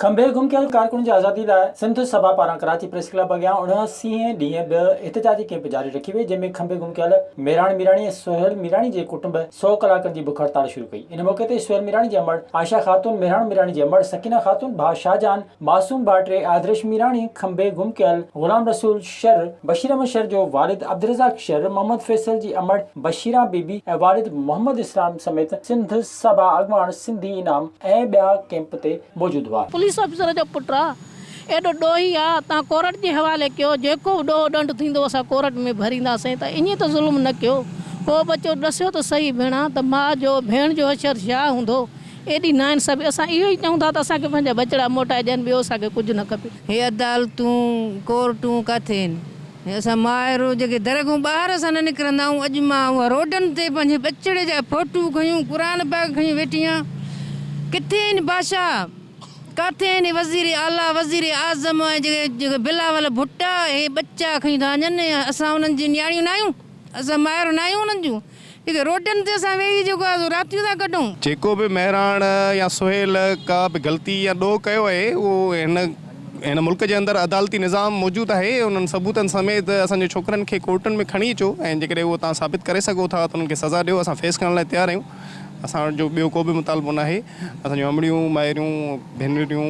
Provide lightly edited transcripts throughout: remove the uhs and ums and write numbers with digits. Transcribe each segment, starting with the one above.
खंबे गुम कयल कारकुन जी आज़ादी लाइ सिंध सभा पारां कराची प्रेस क्लब अॻियां 79 ॾींहं बि एहतजाजी कैंप जारी रखी वई, जंहिंमें खंबे गुम कयल मेहराण मीराणी ऐं सोहेल मीराणी जे कुटुंब 100 कलाकनि जी बुख हड़ताल शुरू कई। इन मौके ते सोहेल मीराणी जी अमड़, आयशा खातून, मेहराण मीराणी जी अमड़, सकीना खातून, भाउ शाहजहान, मासूम बाटे, आदर्श मीराणी, खंबे गुम कयल गुलाम रसूल शर, बशीर अहमद शर जो वालिद अब्दुर्रज़ाक शर, मोहम्मद फैसल जी अमड़, बशीरा बीबी ऐं वालिद मोहम्मद इस्लाम समेत सिंध सभा अॻवान, सिंधी इनाम ऐं ॿिया कैंप ते मौजूद हुआ। पुलिस ऑफिसर जो पुट आहे, एॾो ॾोही आहे, तव्हां कोर्ट जे हवाले कयो, जेको बि ॾोह ॾंड थींदो असां कोर्ट में भरींदासीं। त ईअं त ज़ुल्म न कयो, को बच्चो ॾसियो त सही भेण, त माउ जो भेण जो अशर छा हूंदो। एॾी नाइंसाफ़ी, असां इहो ई चऊं था त असांखे पंहिंजा बचड़ा मोटाए ॾियनि, ॿियो असांखे कुझु न खपे। हे अदालतूं कोर्टूं किथे आहिनि? असां माइरूं जेके दर खां ॿाहिरि असां न निकिरंदा आहियूं, अॼु मां उहा रोडनि ते पंहिंजे बचड़े जा फोटू खयूं, क़ुर पाक खयूं वेठी आहियां। किथे आहिनि बादशाह, किथे आहिनि वज़ीर आला, वज़ीर आज़म, जेके बिलावल भुट्टा, हे बच्चा खयूं था वञनि। असां उन्हनि जी न्याणियूं न आहियूं, असां माइरूं न आहियूं उन्हनि जूं, जेके रोडनि ते असां वेही जेको आहे रातियूं था कढूं। जेको बि मेहराण या सोहेल का बि ग़लती या ॾोह कयो आहे, उहो हिन मुल्क जे अंदरि अदालती निज़ाम मौजूदु आहे। उन्हनि सबूतनि समेत असांजे छोकिरनि खे कोर्टनि में खणी अचो, ऐं जेकॾहिं उहो तव्हां साबित करे सघो था त उन्हनि खे सज़ा ॾियो। असां फेस करण लाइ तयारु आहियूं। असांजो ॿियो को बि मुतालबो न आहे। असांजूं अमड़ियूं, माइरियूं, भेनरियूं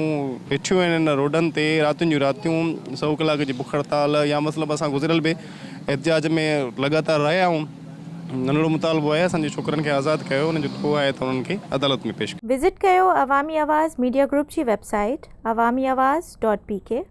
वेठियूं आहिनि हिन रोडनि ते रातियुनि जूं रातियूं, 100 कलाक जी बुख हड़ताल, या मतिलबु असां गुज़िरियल बि एहतजाज में लगातार रहिया आहियूं। नंढड़ो मुतालबो आहे, असांजे छोकिरनि खे आज़ादु कयो, उन्हनि जो ॾोह आहे त उन्हनि खे अदालत में पेश कयो। विज़िट कयो अवामी आवाज़ मीडिया ग्रुप जी वेबसाइट awamiawaz.pk।